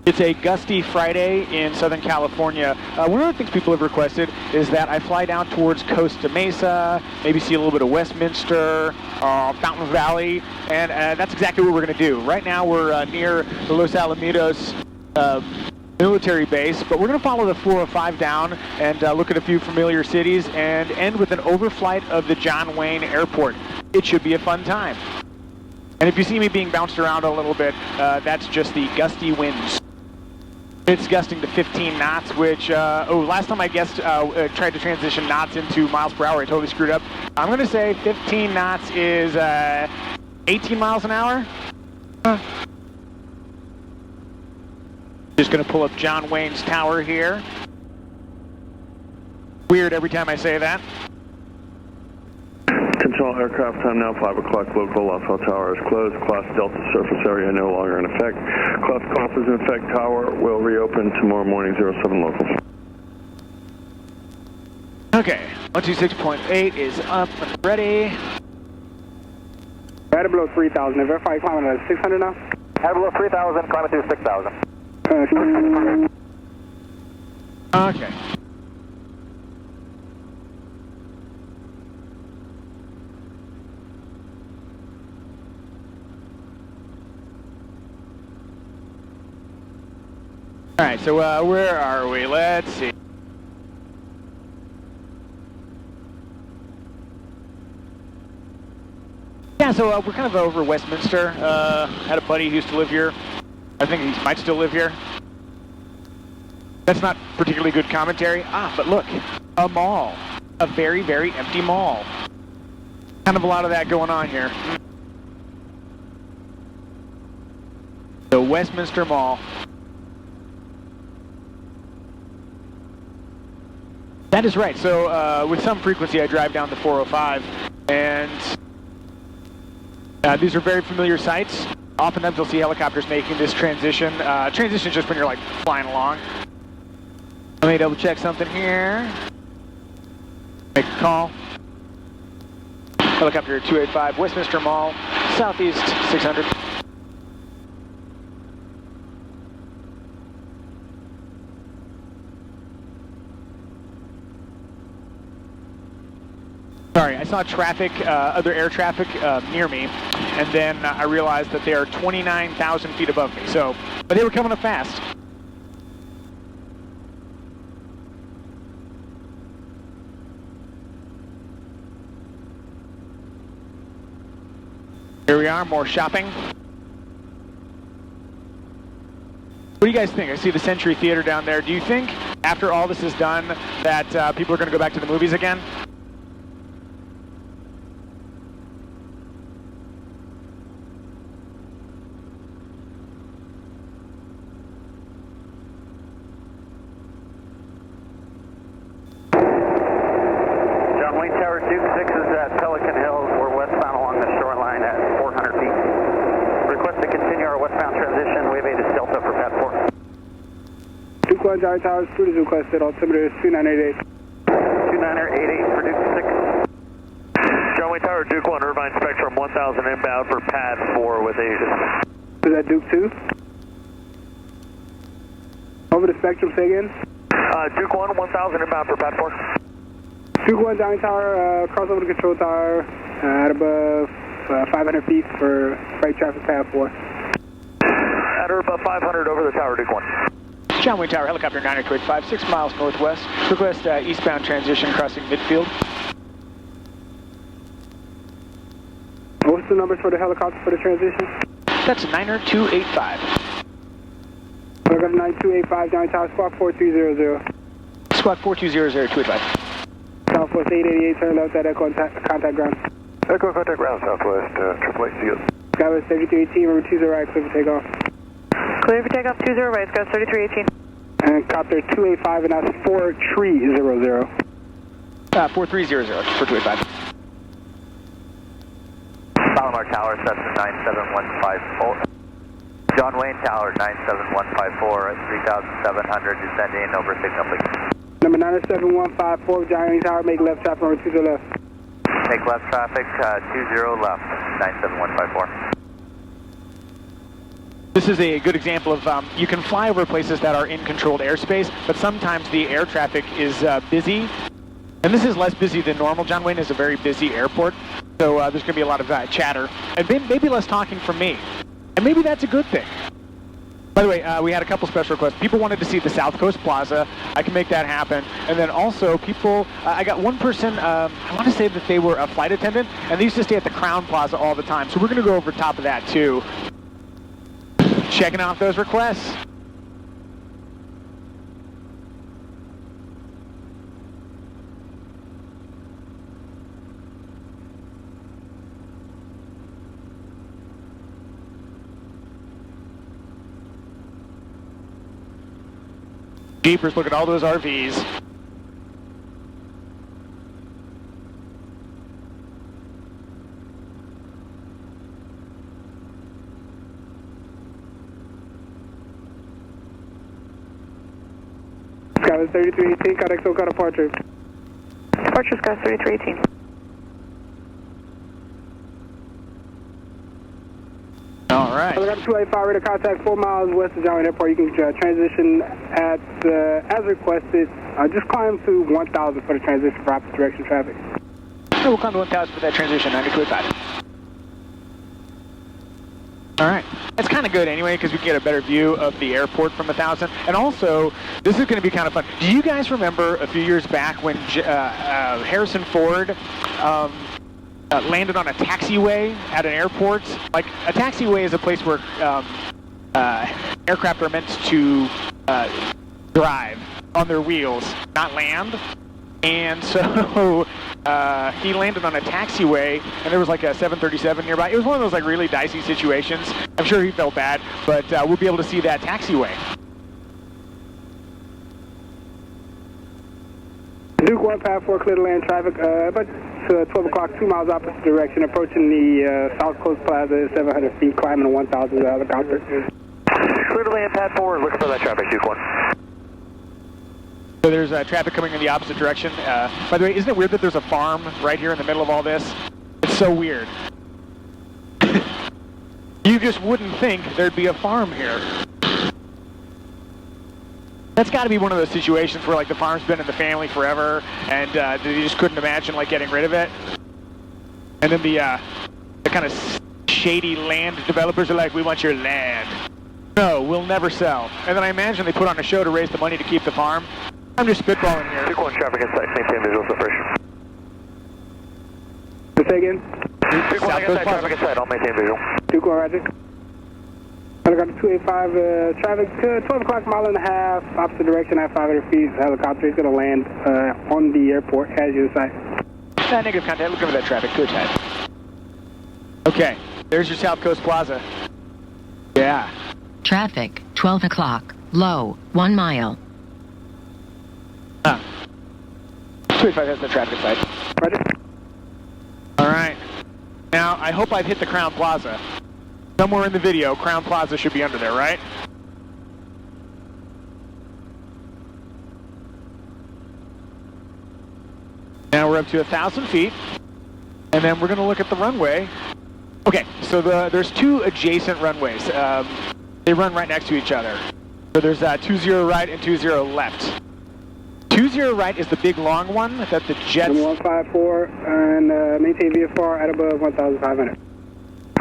It's a gusty Friday in Southern California. One of the things people have requested is that I fly down towards Costa Mesa, maybe see a little bit of Westminster, Fountain Valley, and that's exactly what we're going to do. Right now we're near the Los Alamitos military base, but we're going to follow the 405 down and look at a few familiar cities and end with an overflight of the John Wayne Airport. It should be a fun time. And if you see me being bounced around a little bit, that's just the gusty winds. It's gusting to 15 knots, which, last time I guessed, tried to transition knots into miles per hour. I totally screwed up. I'm going to say 15 knots is 18 miles an hour. Just going to pull up John Wayne's tower here. Weird every time I say that. Control aircraft time now, 5 o'clock local, Lafayette Tower is closed. Class Delta surface area no longer in effect. Class Golf is in effect. Tower will reopen tomorrow morning, 07 local. Okay, 126.8 is up and ready. Right below 3,000, verify climbing at 600 now? Right below 3,000, climbing to 6,000. Okay. All right, so where are we? Let's see. Yeah, so we're kind of over Westminster. Had a buddy who used to live here. I think he might still live here. That's not particularly good commentary. But look, a mall. A very, very empty mall. Kind of a lot of that going on here. The Westminster Mall. That is right. So with some frequency, I drive down the 405, and these are very familiar sights. Oftentimes, you'll see helicopters making this transition. Transition is just when you're like flying along. Let me double check something here. Make a call. Helicopter 285, Westminster Mall, southeast 600. Sorry, I saw traffic, other air traffic near me, and then I realized that they are 29,000 feet above me. So, but they were coming up fast. Here we are, more shopping. What do you guys think? I see the Century Theater down there. Do you think, after all this is done, that people are going to go back to the movies again? John Towers, cruise requested, altimeter 2988. 2988 for Duke 6. John Wayne Tower, Duke 1, Irvine Spectrum 1000 inbound for pad 4 with Aegis. Is that Duke 2? Over the Spectrum, say again? Duke 1, 1000 inbound for pad 4. Duke 1, Johnny Tower, cross over the control tower at above 500 feet for freight traffic pad 4. At or above 500 over the tower, Duke 1. John Wayne Tower, helicopter 9285, 6 miles northwest. Request eastbound transition crossing midfield. What's the numbers for the helicopter for the transition? That's 90285. Helicopter 9285, Johnny Tower, squawk 4300. Squawk 4200, 285. Southwest 888, turn left at Echo contact ground. Echo contact ground, Southwest, 888, see you. Skywest 3318, remember 20 right, clear for takeoff. Clear for takeoff 20 right, Skywest 3318. And copter 285, and that's 4300. 4300 for 285. Palomar Tower, Cessna 97154. John Wayne Tower, 97154 at 3,700, descending over signal, please. Number 97154, John Wayne Tower, make left traffic, number 20 left. Make left traffic, 20 left, 97154. this is a good example of you can fly over places that are in controlled airspace, but sometimes the air traffic is busy. And this is less busy than normal. John Wayne is a very busy airport, so there's going to be a lot of chatter. And maybe less talking from me. And maybe that's a good thing. By the way, we had a couple special requests. People wanted to see the South Coast Plaza. I can make that happen. And then also people, I got one person, I want to say that they were a flight attendant, and they used to stay at the Crowne Plaza all the time. So we're going to go over top of that too. Checking out those requests. Jeepers, look at all those RVs. Skyline 3318, contact SoCal departure. Departure Sky 3318. All right. I got 285 ready to contact 4 miles west of John Wayne Airport. You can transition at, as requested. Just climb to 1,000 for the transition for opposite direction traffic. So we'll climb to 1,000 for that transition, 9285. All right. That's kind of good anyway, because we can get a better view of the airport from 1,000. And also, this is going to be kind of fun. Do you guys remember a few years back when Harrison Ford landed on a taxiway at an airport? Like, a taxiway is a place where aircraft are meant to drive on their wheels, not land. And so he landed on a taxiway, and there was like a 737 nearby. It was one of those like really dicey situations. I'm sure he felt bad, but we'll be able to see that taxiway. Duke 1, Pad 4, clear to land traffic. About 12 o'clock, 2 miles opposite direction, approaching the South Coast Plaza, 700 feet, climbing to 1,000 helicopter. Clear to land, Pad 4, looking for that traffic, Duke 1. So there's traffic coming in the opposite direction. By the way, isn't it weird that there's a farm right here in the middle of all this? It's so weird. You just wouldn't think there'd be a farm here. That's got to be one of those situations where like the farm's been in the family forever, and you just couldn't imagine like getting rid of it. And then the kind of shady land developers are like, "We want your land." No, we'll never sell. And then I imagine they put on a show to raise the money to keep the farm. I'm just spitballing here. Duke 1 traffic in sight, maintain visual separation. Say again? Duke 1 in sight, traffic in sight, I'll maintain visual. Duke 1, roger. I got the 285 traffic, 12 o'clock, mile and a half, opposite direction at 500 feet. Helicopter is going to land on the airport as you sight. Negative contact, look over that traffic, good time. Okay, there's your South Coast Plaza. Yeah. Traffic, 12 o'clock, low, 1 mile. 285 has the traffic side. Roger. All right. Now, I hope I've hit the Crowne Plaza. Somewhere in the video, Crowne Plaza should be under there, right? Now we're up to 1,000 feet, and then we're going to look at the runway. Okay, so there's two adjacent runways. They run right next to each other. So there's 20 right and 20 left. 20 right is the big long one that the jets... 154 and maintain VFR at above 1,500.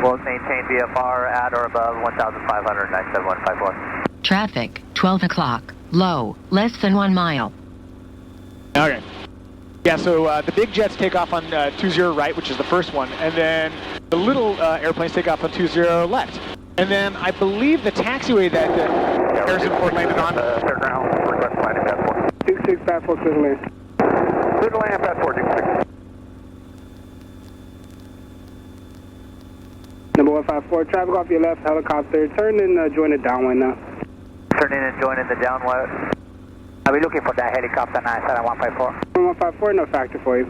We'll maintain VFR at or above 1,500, 97154. Traffic, 12 o'clock, low, less than 1 mile. Okay. Yeah, so the big jets take off on 20 right, which is the first one, and then the little airplanes take off on 20 left. And then I believe the taxiway that Harrison Ford landed on... Clear ground, request landing Pad 4. Duke 6, Pad 4, clear to land. Clear to land, Pad 4, Duke 6. Number 154, traffic off your left, helicopter. Turn and join the downwind now. Turning and joining the downwind. I'll be looking for that helicopter 97154. 154, no factor for you.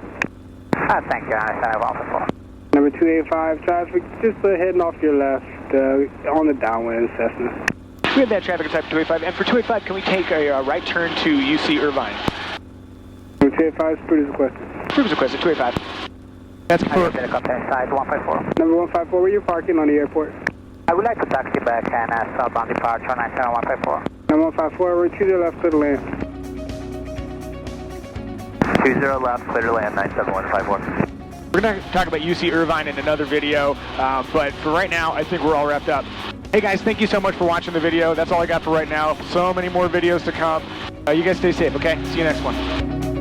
Thank you, 97154. Number 285, traffic just heading off your left on the downwind Cessna. We have that traffic at type 285, and for 285, can we take a right turn to UC Irvine? Number 285 is cruise requested. Cruise requested, 285. That's for... Helicopter inside 154. Number 154, where you parking on the airport? I would like to taxi back and southbound departure 97154. 9154, route 20 left, clear to land. 20 left, clear to land 97154. We're going to talk about UC Irvine in another video, but for right now, I think we're all wrapped up. Hey guys, thank you so much for watching the video. That's all I got for right now. So many more videos to come. You guys stay safe, okay? See you next one.